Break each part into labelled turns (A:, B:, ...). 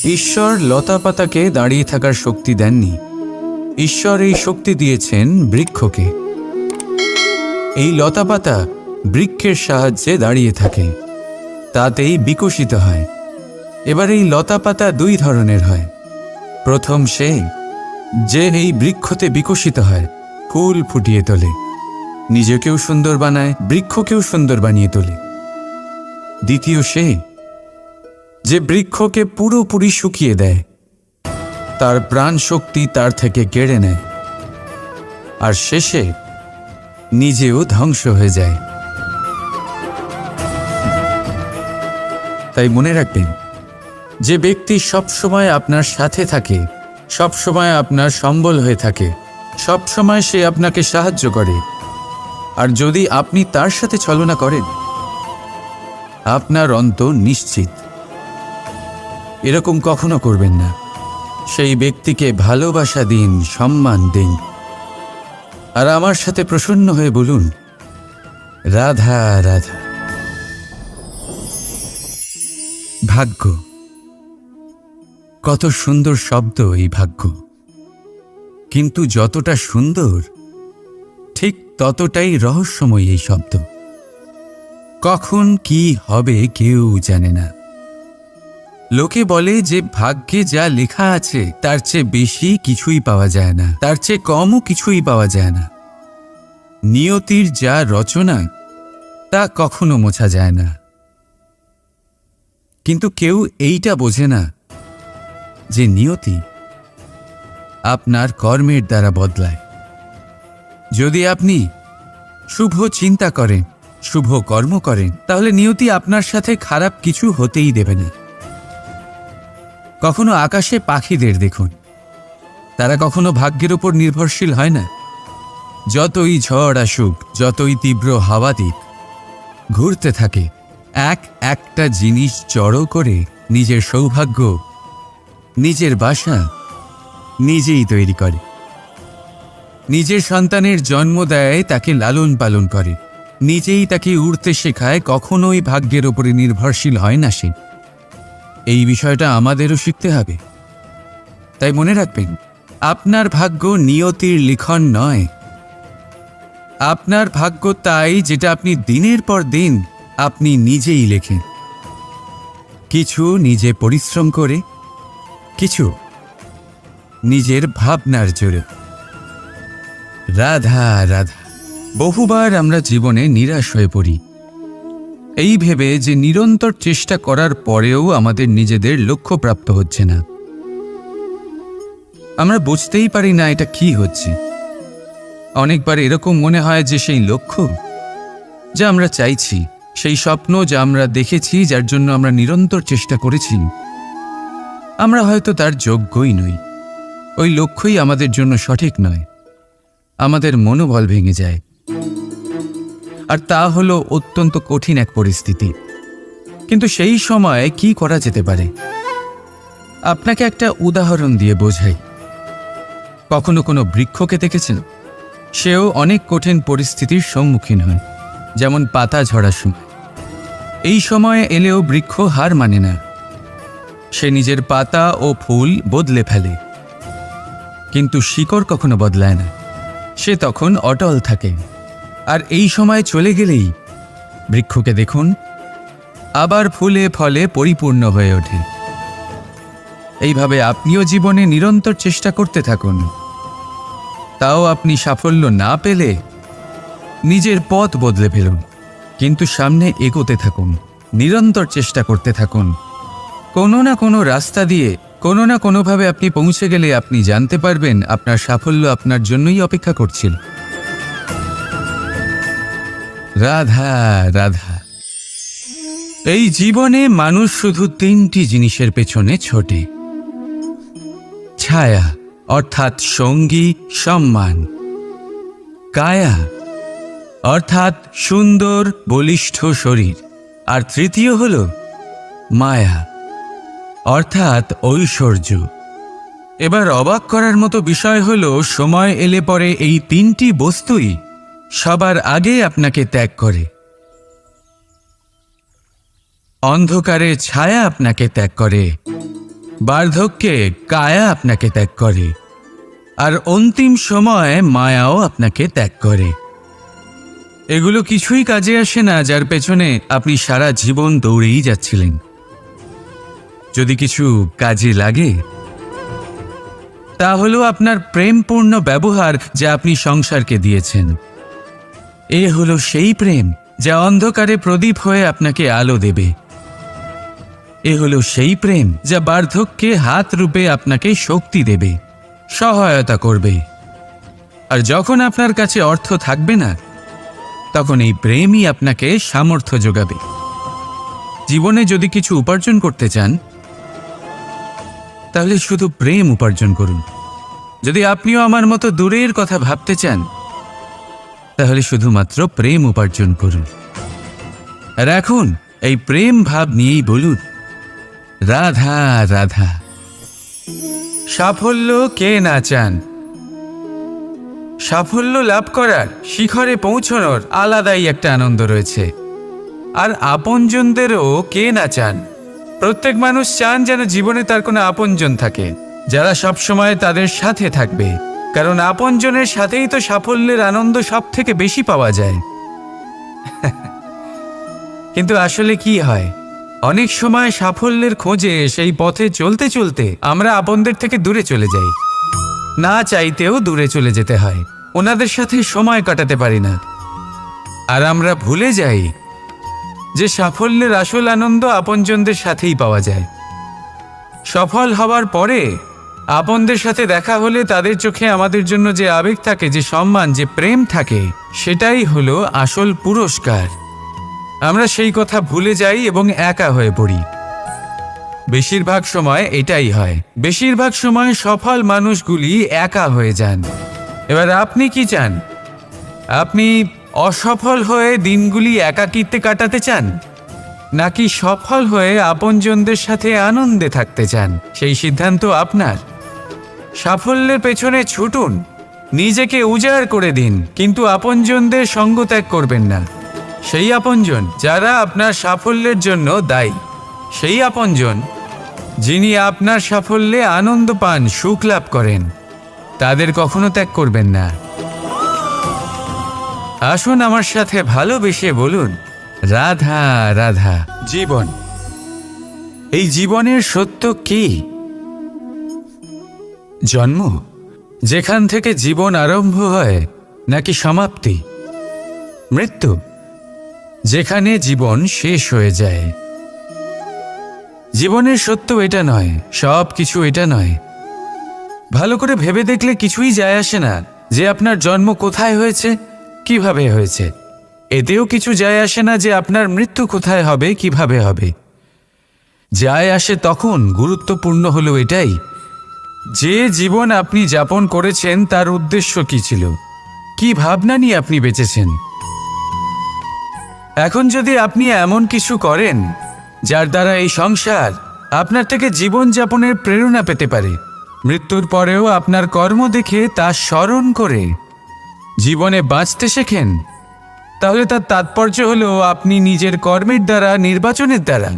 A: ঈশ্বর লতাপাতাকে দাঁড়িয়ে থাকার শক্তি দেননি। ঈশ্বর এই শক্তি দিয়েছেন বৃক্ষকে। এই লতাপাতা বৃক্ষের সাহায্যে দাঁড়িয়ে থাকে, তাতেই বিকশিত হয়। এবার এই লতাপাতা দুই ধরনের হয়। প্রথম সে যে এই বৃক্ষতে বিকশিত হয়, ফুল ফুটিয়ে তোলে, নিজেকেও সুন্দর বানায়, বৃক্ষকেও সুন্দর বানিয়ে তোলে। দ্বিতীয় সে যে বৃক্ষকে পুরোপুরি শুকিয়ে দেয়, তার প্রাণ শক্তি তার থেকে কেড়ে নেয়, আর শেষে নিজেও ধ্বংস হয়ে যায়। তাই মনে রাখবেন, যে ব্যক্তি সবসময় আপনার সাথে থাকে, সবসময় আপনার সম্বল হয়ে থাকে, সবসময় সে আপনাকে সাহায্য করে, আর যদি আপনি তার সাথে ছলনা করেন, আপনার অন্ত নিশ্চিত। এরকম কখনো করবেন না। সেই ব্যক্তিকে ভালোবাসা দিন, সম্মান দিন, আর আমার সাথে প্রসন্ন হয়ে বলুন, রাধা রাধা। ভাগ্য, কত সুন্দর শব্দ এই ভাগ্য, কিন্তু যতটা সুন্দর ঠিক ততটাই রহস্যময় এই শব্দ। কখন কি হবে কেউ জানে না। লোকে বলে যে ভাগ্যে যা লেখা আছে তার চেয়ে বেশি কিছুই পাওয়া যায় না, তার চেয়ে কমও কিছুই পাওয়া যায় না। নিয়তির যা রচনা তা কখনো মোছা যায় না। কিন্তু কেউ এইটা বোঝে না যে নিয়তি আপনার কর্মের দ্বারা বদলায়। যদি আপনি শুভ চিন্তা করেন, শুভ কর্ম করেন, তাহলে নিয়তি আপনার সাথে খারাপ কিছু হতেই দেবে না। কখনো আকাশে পাখিদের দেখুন, তারা কখনো ভাগ্যের উপর নির্ভরশীল হয় না। যতই ঝড় আসুক, যতই তীব্র হাওয়া দিক, ঘুরতে থাকে, একটা জিনিস জড়ো করে নিজের সৌভাগ্য, নিজের বাসা নিজেই তৈরি করে। নিজের সন্তানের জন্ম দেয়, তাকে লালন পালন করে, নিজেই তাকে উড়তে শেখায়, কখনোই ভাগ্যের উপরে নির্ভরশীল হয় না সে। এই বিষয়টা আমাদেরও শিখতে হবে। তাই মনে রাখবেন, আপনার ভাগ্য নিয়তির লিখন নয়। আপনার ভাগ্য তাই যেটা আপনি দিনের পর দিন আপনি নিজেই লেখেন। কিছু নিজে পরিশ্রম করে, কিছু নিজের ভাবনার জোরে। রাধা রাধা। বহুবার আমরা জীবনে নিরাশ হয়ে পড়ি, এই ভেবে যে নিরন্তর চেষ্টা করার পরেও আমাদের নিজেদের লক্ষ্য প্রাপ্ত হচ্ছে না। আমরা বুঝতেই পারি না এটা কি হচ্ছে। অনেকবার এরকম মনে হয় যে সেই লক্ষ্য যা আমরা চাইছি, সেই স্বপ্ন যা আমরা দেখেছি, যার জন্য আমরা নিরন্তর চেষ্টা করেছি, আমরা হয়তো তার যোগ্যই নই। ওই লক্ষ্যই আমাদের জন্য সঠিক নয়। আমাদের মনোবল ভেঙে যায়, আর তা হলো অত্যন্ত কঠিন এক পরিস্থিতি। কিন্তু সেই সময় কি করা যেতে পারে? আপনাকে একটা উদাহরণ দিয়ে বোঝাই। কখনো কোনো বৃক্ষকে দেখেছেন? সেও অনেক কঠিন পরিস্থিতির সম্মুখীন হয়, যেমন পাতা ঝরার সময়। এই সময়ে এলেও বৃক্ষ হার মানে না। সে নিজের পাতা ও ফুল বদলে ফেলে, কিন্তু শিকড় কখনো বদলায় না। সে তখন অটল থাকে। আর এই সময় চলে গেলেই বৃক্ষকে দেখুন, আবার ফুলে ফলে পরিপূর্ণ হয়ে ওঠে। এইভাবে আপনিও জীবনে নিরন্তর চেষ্টা করতে থাকুন। তাও আপনি সাফল্য না পেলে নিজের পথ বদলে ফেলুন, কিন্তু সামনে এগোতে থাকুন, নিরন্তর চেষ্টা করতে থাকুন। কোনো না কোনো রাস্তা দিয়ে, কোনো না কোনোভাবে আপনি পৌঁছে গেলে আপনি জানতে পারবেন আপনার সাফল্য আপনার জন্যই অপেক্ষা করছিল। রাধা রাধা। এই জীবনে মানুষ শুধু তিনটি জিনিসের পেছনে ছোটে: ছায়া অর্থাৎ সঙ্গী, সম্মান; কায়া অর্থাৎ সুন্দর বলিষ্ঠ শরীর; আর তৃতীয় হল মায়া অর্থাৎ ঐশ্বর্য। এবার অবাক করার মতো বিষয় হলো, সময় এলে পরে এই তিনটি বস্তুই সবার আগে আপনাকে ত্যাগ করে। অন্ধকারে ছায়া আপনাকে ত্যাগ করে, বার্ধক্যে কায়া আপনাকে ত্যাগ করে, আর অন্তিম সময়ে মায়াও আপনাকে ত্যাগ করে। এগুলো কিছুই কাজে আসে না যার পেছনে আপনি সারা জীবন দৌড়েই যাচ্ছিলেন। যদি কিছু কাজে লাগে, তা হলো আপনার প্রেমপূর্ণ ব্যবহার যা আপনি সংসারকে দিয়েছেন। এ হলো সেই প্রেম যা অন্ধকারে প্রদীপ হয়ে আপনাকে আলো দেবে। এ হলো সেই প্রেম যা বার্ধক্যে হাত রূপে আপনাকে শক্তি দেবে, সহায়তা করবে। আর যখন আপনার কাছে অর্থ থাকবে না, তখন এই প্রেমই আপনাকে সামর্থ্য যোগাবে। জীবনে যদি কিছু উপার্জন করতে চান, তাহলে শুধু প্রেম উপার্জন করুন। যদি আপনিও আমার মতো দূরের কথা ভাবতে চান, তাহলে শুধুমাত্র প্রেম উপার্জন করুন। আর এখন এই প্রেম ভাব নিয়েই বলুন, রাধা রাধা। সাফল্য কে না চান? সাফল্য লাভ করার, শিখরে পৌঁছানোর আলাদাই একটা আনন্দ রয়েছে। আর আপনজনদেরও কে না চান? প্রত্যেক মানুষ চান যেন জীবনে তার কোনো আপনজন থাকে, যারা সবসময় তাদের সাথে থাকবে। কারণ আপনজনের সাথেই তো সাফল্যের আনন্দ সব থেকে বেশি পাওয়া যায়। কিন্তু আসলে কি হয়, অনেক সময় সাফল্যের খোঁজে সেই পথে চলতে চলতে আমরা আপনদের থেকে দূরে চলে যাই। না চাইতেও দূরে চলে যেতে হয়, ওনাদের সাথে সময় কাটাতে পারি না। আর আমরা ভুলে যাই যে সাফল্যের আসল আনন্দ আপনজনদের সাথেই পাওয়া যায়। সফল হওয়ার পরে আপনদের সাথে দেখা হলে তাদের চোখে আমাদের জন্য যে আবেগ থাকে, যে সম্মান, যে প্রেম থাকে, সেটাই হলো আসল পুরস্কার। আমরা সেই কথা ভুলে যাই এবং একা হয়ে পড়ি। বেশিরভাগ সময় এটাই হয়। বেশিরভাগ সময় সফল মানুষগুলি একা হয়ে যান। এবার আপনি কি চান? আপনি অসফল হয়ে দিনগুলি একাকিত্বে কাটাতে চান, নাকি সফল হয়ে আপনজনদের সাথে আনন্দে থাকতে চান? সেই সিদ্ধান্ত আপনার। সাফল্যের পেছনে ছুটুন, নিজেকে উজাড় করে দিন, কিন্তু আপনজনদের সঙ্গ ত্যাগ করবেন না। সেই আপনজন যারা আপনার সাফল্যের জন্য দায়ী, সেই আপনজন যিনি আপনার সাফল্যে আনন্দ পান, সুখ লাভ করেন, তাদের কখনো ত্যাগ করবেন না। আসুন আমার সাথে ভালোবেসে বলুন, রাধা রাধা। জীবন, এই জীবনের সত্য কি? জন্ম, যেখান থেকে জীবন আরম্ভ হয়, নাকি সমাপ্তি? মৃত্যু, যেখানে জীবন শেষ হয়ে যায়। জীবনের সত্য এটা নয়, সব কিছু এটা নয়। ভালো করে ভেবে দেখলে কিছুই যায় আসে না যে আপনার জন্ম কোথায় হয়েছে, কিভাবে হয়েছে। এতেও কিছু যায় আসে না যে আপনার মৃত্যু কোথায় হবে, কিভাবে হবে। যায় আসে তখন, গুরুত্বপূর্ণ হলো এটাই যে জীবন আপনি যাপন করেছেন তার উদ্দেশ্য কি ছিল, কি ভাবনা নিয়ে আপনি বেঁচেছেন। এখন যদি আপনি এমন কিছু করেন যার দ্বারা এই সংসার আপনার থেকে জীবন যাপনের প্রেরণা পেতে পারে, মৃত্যুর পরেও আপনার কর্ম দেখে তা স্মরণ করে জীবনে বাঁচতে শেখেন, তাহলে তার তাৎপর্য হলো আপনি নিজের কর্মের দ্বারা, নির্বাচনের দ্বারা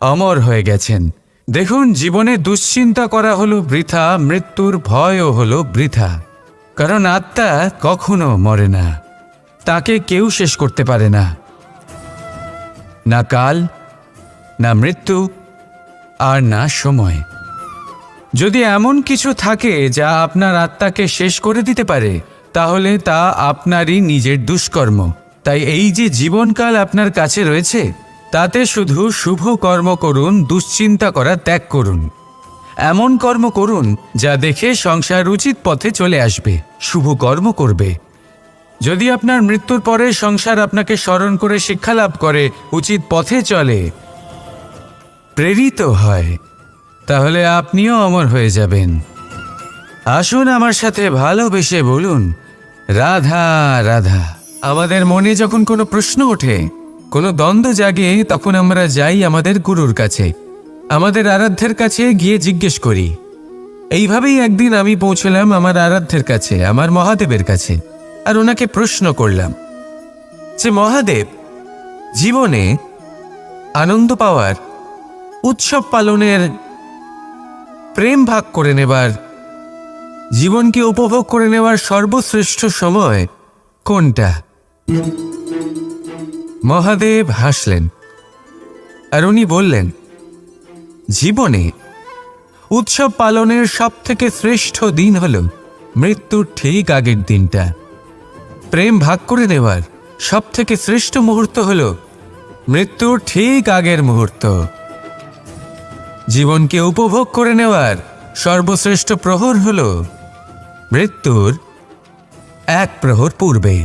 A: অমর হয়ে গেছেন। দেখুন, জীবনে দুশ্চিন্তা করা হলো বৃথা, মৃত্যুর ভয়ও হলো বৃথা। কারণ আত্মা কখনো মরে না, তাকে কেউ শেষ করতে পারে না। না কাল, না মৃত্যু, আর না সময়। যদি এমন কিছু থাকে যা আপনার আত্মাকে শেষ করে দিতে পারে, তাহলে তা আপনারই নিজের দুষ্কর্ম। তাই এই যে জীবনকাল আপনার কাছে রয়েছে, তাতে শুধু শুভ কর্ম করুন, দুশ্চিন্তা করা ত্যাগ করুন। এমন কর্ম করুন যা দেখে সংসার উচিত পথে চলে আসবে, শুভ কর্ম করবে। যদি আপনার মৃত্যুর পরে সংসার আপনাকে স্মরণ করে শিক্ষা লাভ করে, উচিত পথে চলে, প্রেরিত হয়, তাহলে আপনিও অমর হয়ে যাবেন। আসুন আমার সাথে ভালোবেসে বলুন, রাধা রাধা। আমাদের মনে যখন কোনো প্রশ্ন ওঠে, কোনো দ্বন্দ্ব জাগে, তখন আমরা যাই আমাদের গুরুর কাছে, আমাদের আরাধ্যের কাছে গিয়ে জিজ্ঞেস করি। এইভাবেই একদিন আমি পৌঁছলাম আমার আরাধ্যের কাছে, আমার মহাদেবের কাছে, আর ওনাকে প্রশ্ন করলাম যে, মহাদেব, জীবনে আনন্দ পাওয়ার, উৎসব পালনের
B: প্রেম ভাগ করে নেবার, জীবনকে উপভোগ করে নেওয়ার সর্বশ্রেষ্ঠ সময় কোনটা? মহাদেব হাসলেন আর উনি বললেন, জীবনে উৎসব পালনের সবথেকে শ্রেষ্ঠ দিন হল মৃত্যুর ঠিক আগের দিনটা। প্রেম ভাগ করে নেওয়ার সবথেকে শ্রেষ্ঠ মুহূর্ত হল মৃত্যুর ঠিক আগের মুহূর্ত। জীবনকে উপভোগ করে নেওয়ার সর্বশ্রেষ্ঠ প্রহর হল মৃত্যুর এক প্রহর পূর্বে।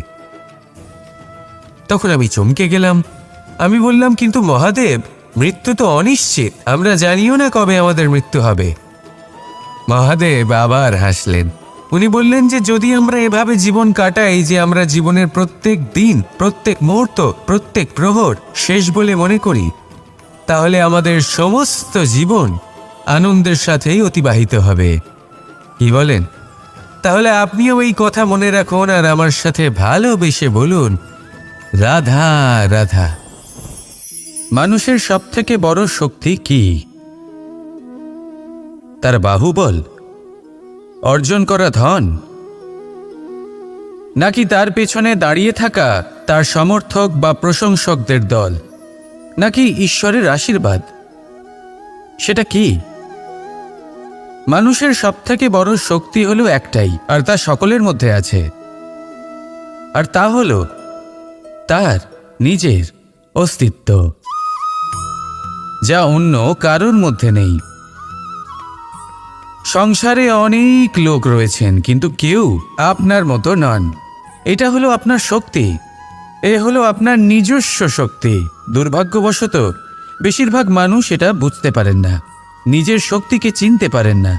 B: তখন আমি চমকে গেলাম। আমি বললাম, কিন্তু মহাদেব, মৃত্যু তো অনিশ্চিত, আমরা জানিও না কবে আমাদের মৃত্যু হবে। মহাদেব আবার হাসলেন। উনি বললেন যে যদি আমরা এভাবে জীবন কাটাই যে আমরা জীবনের প্রত্যেক দিন, প্রত্যেক মুহূর্ত, প্রত্যেক প্রহর শেষ বলে মনে করি, তাহলে আমাদের সমস্ত জীবন আনন্দের সাথেই অতিবাহিত হবে। কি বলেন? তাহলে আপনিও এই কথা মনে রাখুন আর আমার সাথে ভালোবেসে বলুন, রাধা রাধা।
A: মানুষের সবথেকে বড় শক্তি কি? তার বাহুবল, অর্জন করা ধন, নাকি তার পেছনে দাঁড়িয়ে থাকা তার সমর্থক বা প্রশংসকদের দল, নাকি ঈশ্বরের আশীর্বাদ? সেটা কি? মানুষের সবথেকে বড় শক্তি হলো একটাই, আর তা সকলের মধ্যে আছে, আর তা হলো তার নিজের অস্তিত্ব, যা অন্য কারোর মধ্যে নেই। সংসারে অনেক লোক রয়েছেন, কিন্তু কেউ আপনার মতো নন। এটা হলো আপনার শক্তি, এ হলো আপনার নিজস্ব শক্তি। দুর্ভাগ্যবশত বেশিরভাগ মানুষ এটা বুঝতে পারেন না, নিজের শক্তিকে চিনতে পারেন না।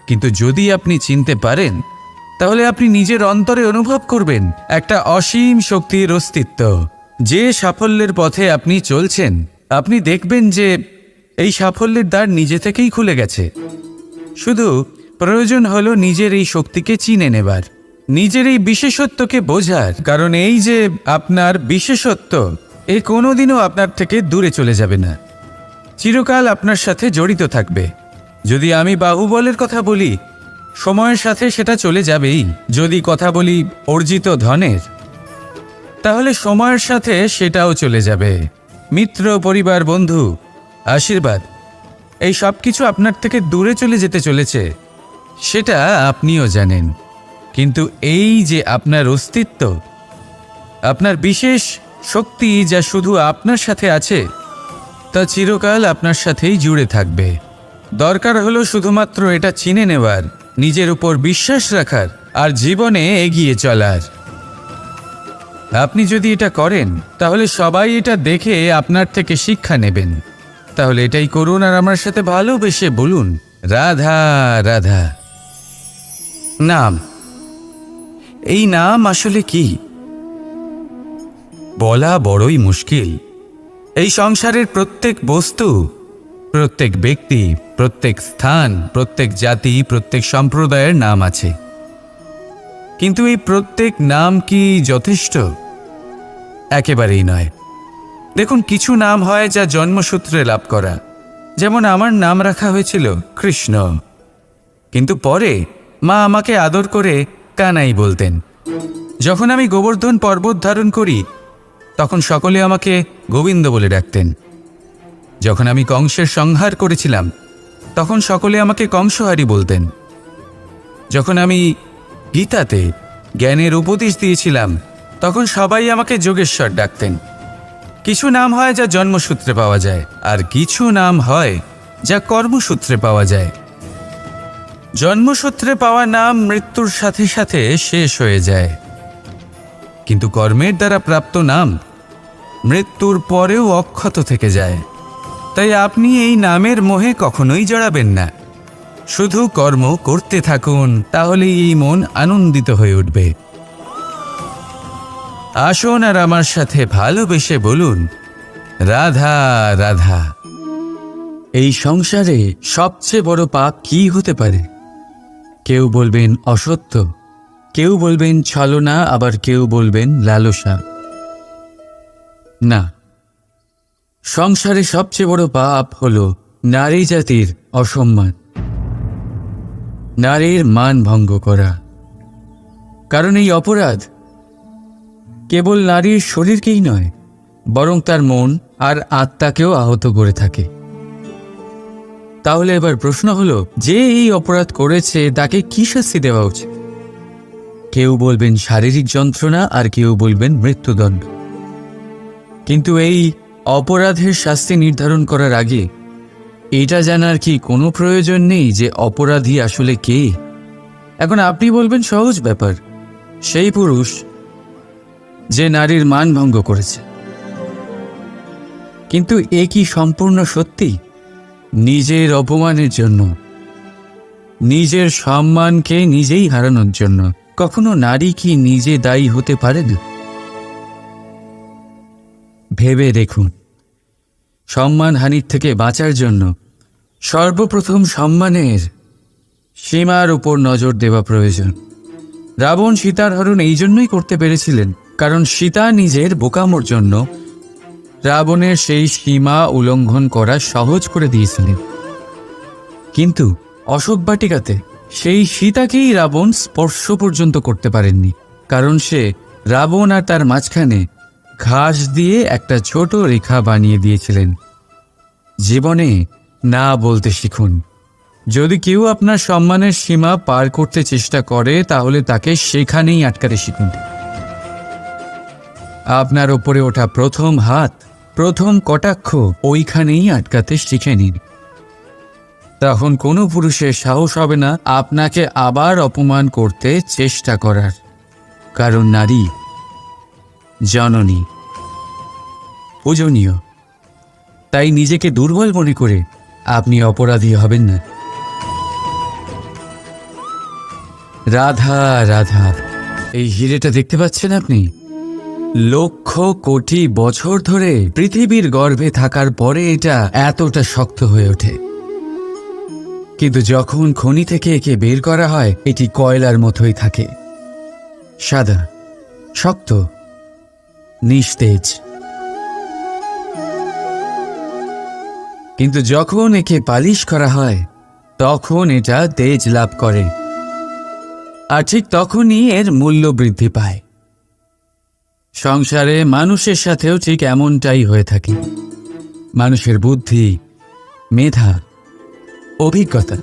A: কিন্তু যদি আপনি চিনতে পারেন, তাহলে আপনি নিজের অন্তরে অনুভব করবেন একটা অসীম শক্তির অস্তিত্ব। যে সাফল্যের পথে আপনি চলছেন, আপনি দেখবেন যে এই সাফল্যের দ্বার নিজে থেকেই খুলে গেছে। শুধু প্রয়োজন হলো নিজের এই শক্তিকে চিনে নেবার, নিজের এই বিশেষত্বকে বোঝার। কারণ এই যে আপনার বিশেষত্ব, এ কোনোদিনও আপনার থেকে দূরে চলে যাবে না, চিরকাল আপনার সাথে জড়িত থাকবে। যদি আমি বাহুবলের কথা বলি, সময়ের সাথে সেটা চলে যাবেই। যদি কথা বলি অর্জিত ধনের, তাহলে সময়ের সাথে সেটাও চলে যাবে। মিত্র, পরিবার, বন্ধু, আশীর্বাদ, এই সব কিছু আপনার থেকে দূরে চলে যেতে চলেছে, সেটা আপনিও জানেন। কিন্তু এই যে আপনার অস্তিত্ব, আপনার বিশেষ শক্তি যা শুধু আপনার সাথে আছে, তা চিরকাল আপনার সাথেই জুড়ে থাকবে। দরকার হলো শুধুমাত্র এটা চিনে নেওয়ার, নিজের উপর বিশ্বাস রাখার, আর জীবনে এগিয়ে চলার। আপনি যদি এটা করেন, তাহলে সবাই এটা দেখে আপনার থেকে শিক্ষা নেবেন। তাহলে এটাই করুন আর আমার সাথে ভালোবেসে বলুন, রাধা রাধা। নাম, এই নাম আসলে কি বলা বড়ই মুশকিল। এই সংসারের প্রত্যেক বস্তু, প্রত্যেক ব্যক্তি, প্রত্যেক স্থান, প্রত্যেক জাতি, প্রত্যেক সম্প্রদায়ের নাম আছে। কিন্তু এই প্রত্যেক নাম কি যথেষ্ট? একেবারেই নয়। দেখুন, কিছু নাম হয় যা জন্মসূত্রে লাভ করা। যেমন আমার নাম রাখা হয়েছিল কৃষ্ণ, কিন্তু পরে মা আমাকে আদর করে কানাই বলতেন। যখন আমি গোবর্ধন পর্বত ধারণ করি, তখন সকলে আমাকে গোবিন্দ বলে ডাকতেন। যখন আমি কংসের সংহার করেছিলাম, তখন সকলে আমাকে কংসহারি বলতেন। যখন আমি গীতাতে জ্ঞানের উপদেশ দিয়েছিলাম, তখন সবাই আমাকে যোগেশ্বর ডাকতেন। কিছু নাম হয় যা জন্মসূত্রে পাওয়া যায়, আর কিছু নাম হয় যা কর্মসূত্রে পাওয়া যায়। জন্মসূত্রে পাওয়া নাম মৃত্যুর সাথে সাথে শেষ হয়ে যায়, কিন্তু কর্মের দ্বারা প্রাপ্ত নাম মৃত্যুর পরেও অক্ষত থেকে যায়। তাই আপনি এই নামের মোহে কখনোই জড়াবেন না। শুধু কর্ম করতে থাকুন, তাহলেই এই মন আনন্দিত হয়ে উঠবে। আসুন আর আমার সাথে ভালোবেসে বলুন, রাধা রাধা। এই সংসারে সবচেয়ে বড় পাপ কি হতে পারে? কেউ বলবেন অসত্য, কেউ বলবেন ছলনা, আবার কেউ বলবেন লালসা। না, সংসারে সবচেয়ে বড় পাপ হলো নারী জাতির অসম্মান। নারীর মান ভঙ্গ করা। কারণ এই অপরাধ কেবল নারীর শরীরকেই নয়, বরং তার মন আর আত্মাকেও আহত করে থাকে। তাহলে এবার প্রশ্ন হলো, যে এই অপরাধ করেছে তাকে কি শাস্তি দেওয়া উচিত? কেউ বলবেন শারীরিক যন্ত্রণা, আর কেউ বলবেন মৃত্যুদণ্ড। কিন্তু এই অপরাধের শাস্তি নির্ধারণ করার আগে এটা জানার কি কোনো প্রয়োজন নেই যে অপরাধী আসলে কে? এখন আপনি বলবেন সহজ ব্যাপার, সেই পুরুষ যে নারীর মান ভঙ্গ করেছে। কিন্তু এ কি সম্পূর্ণ সত্যি? নিজের অপমানের জন্য, নিজের সম্মানকে নিজেই হারানোর জন্য কখনো নারী কি নিজে দায়ী হতে পারে না? ভেবে দেখুন, সম্মানহানির থেকে বাঁচার জন্য সর্বপ্রথম সম্মানের সীমার উপর নজর দেওয়া প্রয়োজন। রাবণ সীতার হরণ এই জন্যই করতে পেরেছিলেন, কারণ সীতা নিজের বোকামোর জন্য রাবণের সেই সীমা উল্লঙ্ঘন করা সহজ করে দিয়েছিলেন। কিন্তু অশোক বাটিকাতে সেই সীতাকেই রাবণ স্পর্শ পর্যন্ত করতে পারেননি, কারণ সে রাবণ আর তার মাঝখানে ঘাস দিয়ে একটা ছোট রেখা বানিয়ে দিয়েছিলেন। জীবনে না বলতে শিখুন। যদি কেউ আপনার সম্মানের সীমা পার করতে চেষ্টা করে, তাহলে তাকে সেখানেই আটকাতে শিখুন। আপনার ওপরে ওঠা প্রথম হাত, প্রথম কটাক্ষ ওইখানেই আটকাতে শিখে নিন। তখন কোনো পুরুষের সাহস হবে না আপনাকে আবার অপমান করতে চেষ্টা করার। কারণ নারী জননী, পূজনীয়। তাই নিজেকে দুর্বল মনে করে আপনি অপরাধী হবেন না। রাধা রাধা, এই হিরেটা দেখতে পাচ্ছেন আপনি? লক্ষ কোটি বছর ধরে পৃথিবীর গর্ভে থাকার পরে এটা এতটা শক্ত হয়ে ওঠে। কিন্তু যখন খনি থেকে একে বের করা হয়, এটি কয়লার মতোই থাকে, সাদা, শক্ত, নিস্তেজ। কিন্তু যখন একে পালিশ করা হয়, তখন এটা তেজ লাভ করে, আর ঠিক তখনই এর মূল্য বৃদ্ধি পায়। সংসারে মানুষের সাথেও ঠিক এমনটাই হয়ে থাকে। মানুষের বুদ্ধি, মেধা, অভিজ্ঞতা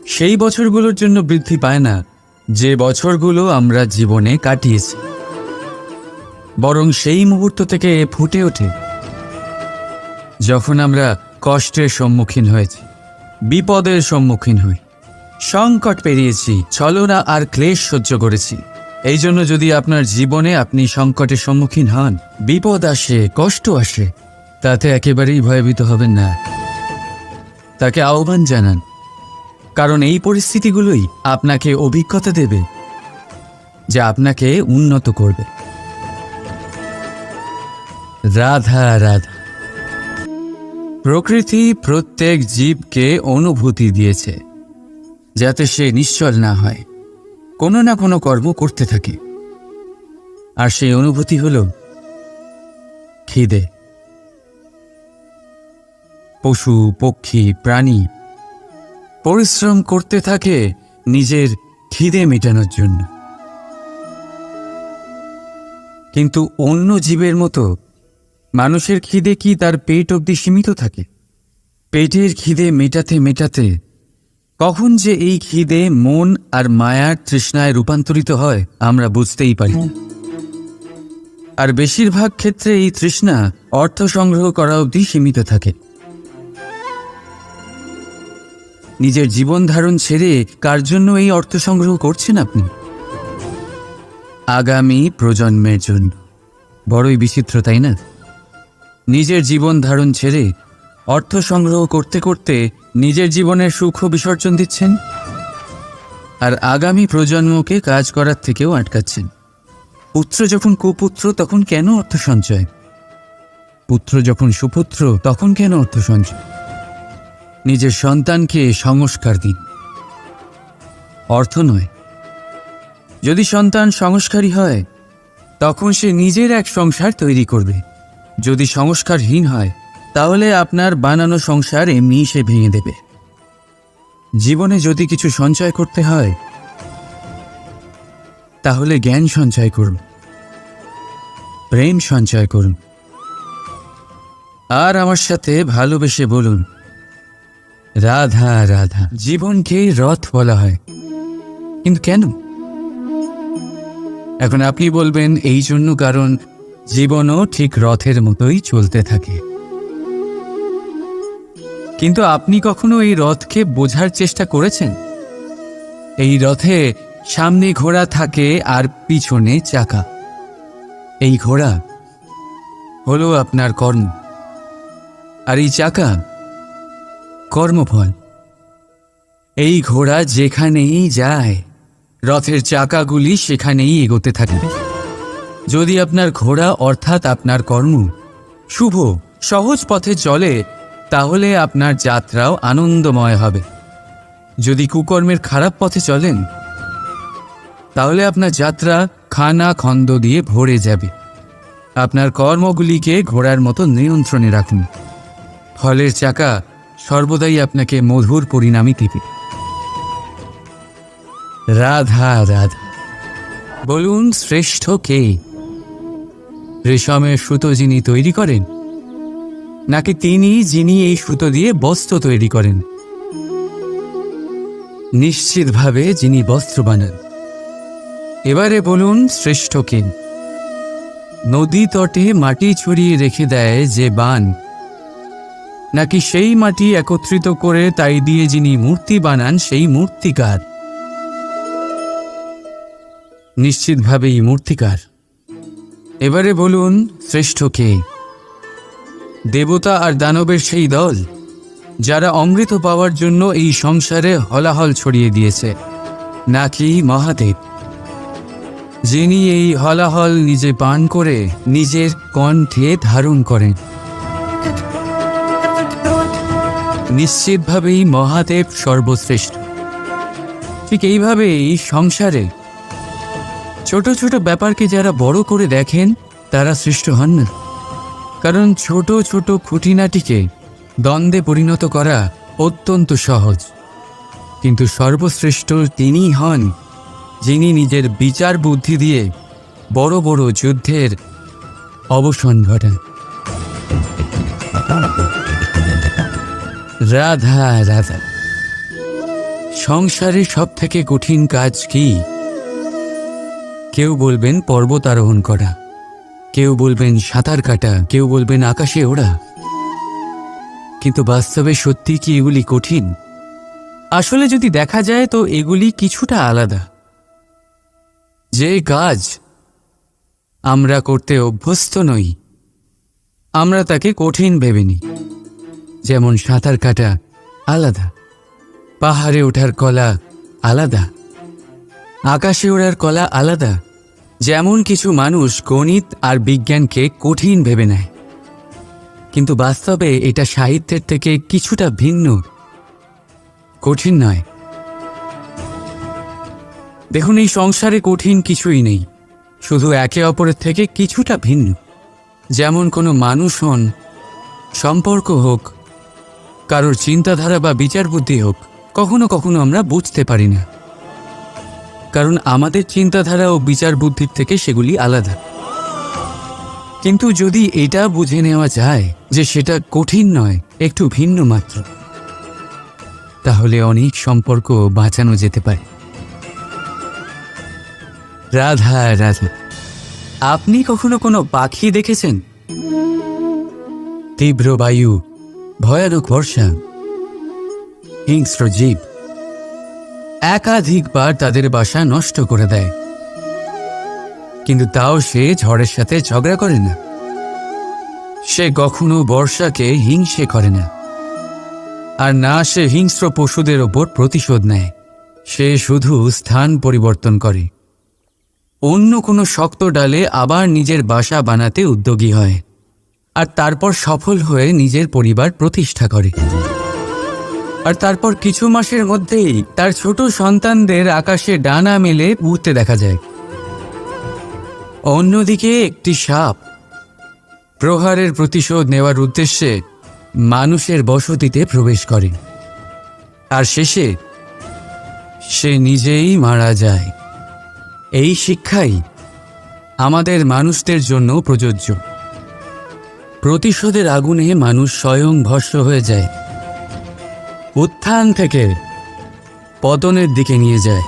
A: সেই বছরগুলোর জন্য বৃদ্ধি পায় না যে বছরগুলো আমরা জীবনে কাটিয়েছি, বরং সেই মুহূর্ত থেকে ফুটে ওঠে যখন আমরা কষ্টের সম্মুখীন হয়েছি, বিপদের সম্মুখীন হই, সংকট পেরিয়েছি, ছলনা আর ক্লেশ সহ্য করেছি। এই জন্য যদি আপনার জীবনে আপনি সংকটের সম্মুখীন হন, বিপদ আসে, কষ্ট আসে, তাতে একেবারেই ভয়ভীত হবেন না। তাকে আহ্বান জানান, কারণ এই পরিস্থিতিগুলোই আপনাকে অভিজ্ঞতা দেবে, যা আপনাকে উন্নত করবে। রাধা রাধা। প্রকৃতি প্রত্যেক জীবকে অনুভূতি দিয়েছে, যাতে সে নিশ্চল না হয়, কোনো না কোনো কর্ম করতে থাকে। আর সেই অনুভূতি হল খিদে। পশু, পক্ষী, প্রাণী পরিশ্রম করতে থাকে নিজের খিদে মেটানোর জন্য। কিন্তু অন্য জীবের মতো মানুষের খিদে কি তার পেট অবধি সীমিত থাকে? পেটের খিদে মেটাতে মেটাতে কখন যে এই খিদে মন আর মায়ার তৃষ্ণায় রূপান্তরিত হয় আমরা বুঝতেই পারি না। আর বেশিরভাগ ক্ষেত্রে এই তৃষ্ণা অর্থ সংগ্রহ করা অবধি সীমিত থাকে। নিজের জীবন ধারণ ছেড়ে কার জন্য এই অর্থ সংগ্রহ করছেন আপনি? আগামী প্রজন্মের জন্য। বড়ই বিচিত্র, তাই না? নিজের জীবন ধারণ ছেড়ে অর্থ সংগ্রহ করতে করতে নিজের জীবনের সুখ বিসর্জন দিচ্ছেন, আর আগামী প্রজন্মকে কাজ করার থেকেও আটকাচ্ছেন। পুত্র যখন কুপুত্র, তখন কেন অর্থ সঞ্চয়? পুত্র যখন সুপুত্র, তখন কেন অর্থ সঞ্চয়? নিজের সন্তানকে সংস্কার দিন, অর্থ নয়। যদি সন্তান সংস্কারী হয়, তখন সে নিজের এক সংসার তৈরি করবে। যদি সংস্কারহীন হয়, তাহলে আপনার বানানো সংসার এমনি সে ভেঙে দেবে। জীবনে যদি কিছু সঞ্চয় করতে হয় তাহলে জ্ঞান সঞ্চয় করুন, প্রেম সঞ্চয় করুন, আর আমার সাথে ভালোবেসে বলুন রাধা রাধা। জীবনকে রথ বলা হয়, কিন্তু কেন? এখন আপনি বলবেন এই জন্য কারণ জীবনও ঠিক রথের মতোই চলতে থাকে। কিন্তু আপনি কখনো এই রথকে বোঝার চেষ্টা করেছেন? এই রথে সামনে ঘোড়া থাকে আর পিছনে চাকা। এই ঘোড়া হলো আপনার কর্ম, আর এই চাকা কর্মফল। এই ঘোড়া যেখানেই যায় রথের চাকাগুলি সেখানেই এগোতে থাকবে। যদি আপনার ঘোড়া অর্থাৎ আপনার কর্ম শুভ সহজ পথে চলে তাহলে আপনার যাত্রাও আনন্দময় হবে। যদি কুকর্মের খারাপ পথে চলেন তাহলে আপনার যাত্রা খানা খন্দ দিয়ে ভরে যাবে। আপনার কর্মগুলিকে ঘোড়ার মতো নিয়ন্ত্রণে রাখুন, ফলের চাকা সর্বদাই আপনাকে মধুর পরিণামই দিবে। রাধা রাধা। বলুন শ্রেষ্ঠ কে? রেশমের সুতো যিনি তৈরি করেন, নাকি তিনি যিনি এই সুতো দিয়ে বস্ত্র তৈরি করেন? নিশ্চিতভাবে যিনি বস্ত্র বানান। এবারে বলুন শ্রেষ্ঠ কে? নদী তটে মাটি ছড়িয়ে রেখে দেয় যে বান, নাকি সেই মাটি একত্রিত করে তাই দিয়ে যিনি মূর্তি বানান সেই মূর্তিকার? নিশ্চিতভাবেই মূর্তিকার। এবারে বলুন শ্রেষ্ঠ কে? দেবতা আর দানবের সেই দল যারা অমৃত পাওয়ার জন্য এই সংসারে হলাহল ছড়িয়ে দিয়েছে, নাকি মহাদেব যিনি এই হলাহল নিজে পান করে নিজের কণ্ঠে ধারণ করেন? নিশ্চিতভাবেই মহাদেব সর্বশ্রেষ্ঠ। ঠিক এইভাবেই সংসারে ছোট ছোট ব্যাপারকে যারা বড় করে দেখেন তারা শ্রেষ্ঠ হন না, কারণ ছোট ছোট খুঁটিনাটিকে দ্বন্দ্বে পরিণত করা অত্যন্ত সহজ। কিন্তু সর্বশ্রেষ্ঠ তিনিই হন যিনি নিজের বিচার বুদ্ধি দিয়ে বড় বড় যুদ্ধের অবসান ঘটান। রাধা রাধা। সংসারে সব থেকে কঠিন কাজ কি? কেউ বলবেন পর্বত আরোহণ করা, কেউ বলবেন সাঁতার কাটা, কেউ বলবেন আকাশে ওড়া। কিন্তু বাস্তবে সত্যি কি এগুলি কঠিন? আসলে যদি দেখা যায় তো এগুলি কিছুটা আলাদা। যে কাজ আমরা করতে অভ্যস্ত নই আমরা তাকে কঠিন ভেবে নিই। যেমন সাঁতার কাটা আলাদা, পাহাড়ে ওঠার কলা আলাদা, আকাশে ওড়ার কলা আলাদা। যেমন কিছু মানুষ গণিত আর বিজ্ঞানকে কঠিন ভেবে নেয়, কিন্তু বাস্তবে এটা সাহিত্যের থেকে কিছুটা ভিন্ন, কঠিন নয়। দেখুন, এই সংসারে কঠিন কিছুই নেই, শুধু একে অপরের থেকে কিছুটা ভিন্ন। যেমন কোনো মানুষ হন, সম্পর্ক হোক, কারোর চিন্তাধারা বা বিচার বুদ্ধি হোক, কখনো কখনো আমরা বুঝতে পারি না, কারণ আমাদের চিন্তাধারা ও বিচার বুদ্ধির থেকে সেগুলি আলাদা। কিন্তু যদি এটা বুঝে নেওয়া যায় যে সেটা কঠিন নয়, একটু ভিন্ন মাত্র, তাহলে অনেক সম্পর্ক বাঁচানো যেতে পারে। রাধা রাধা। আপনি কখনো কোনো পাখি দেখেছেন? তীব্র বায়ু, ভয়ানক বর্ষা, হিংস্র জীব একাধিকবার তাদের বাসা নষ্ট করে দেয়, কিন্তু তাও সে ঝড়ের সাথে ঝগড়া করে না। সে কখনো বর্ষাকে হিংসে করে না, আর না সে হিংস্র পশুদের ওপর প্রতিশোধ নেয়। সে শুধু স্থান পরিবর্তন করে, অন্য কোনো শক্ত ডালে আবার নিজের বাসা বানাতে উদ্যোগী হয়, আর তারপর সফল হয়ে নিজের পরিবার প্রতিষ্ঠা করে। আর তারপর কিছু মাসের মধ্যেই তার ছোট সন্তানদের আকাশে ডানা মেলে উড়তে দেখা যায়। অন্যদিকে একটি সাপ প্রহারের প্রতিশোধ নেওয়ার উদ্দেশ্যে মানুষের বসতিতে প্রবেশ করে, আর শেষে সে নিজেই মারা যায়। এই শিক্ষাই আমাদের মানুষদের জন্য প্রযোজ্য। প্রতিশোধের আগুনে মানুষ স্বয়ং ভস্ম হয়ে যায়, উত্থান থেকে পতনের দিকে নিয়ে যায়।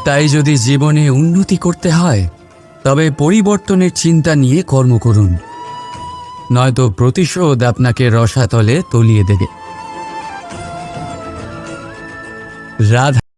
A: তাই যদি জীবনে উন্নতি করতে হয় তবে পরিবর্তনের চিন্তা নিয়ে কর্ম করুন, নয়তো প্রতিশোধ আপনাকে রসাতলে তলিয়ে দেবে। রাধা।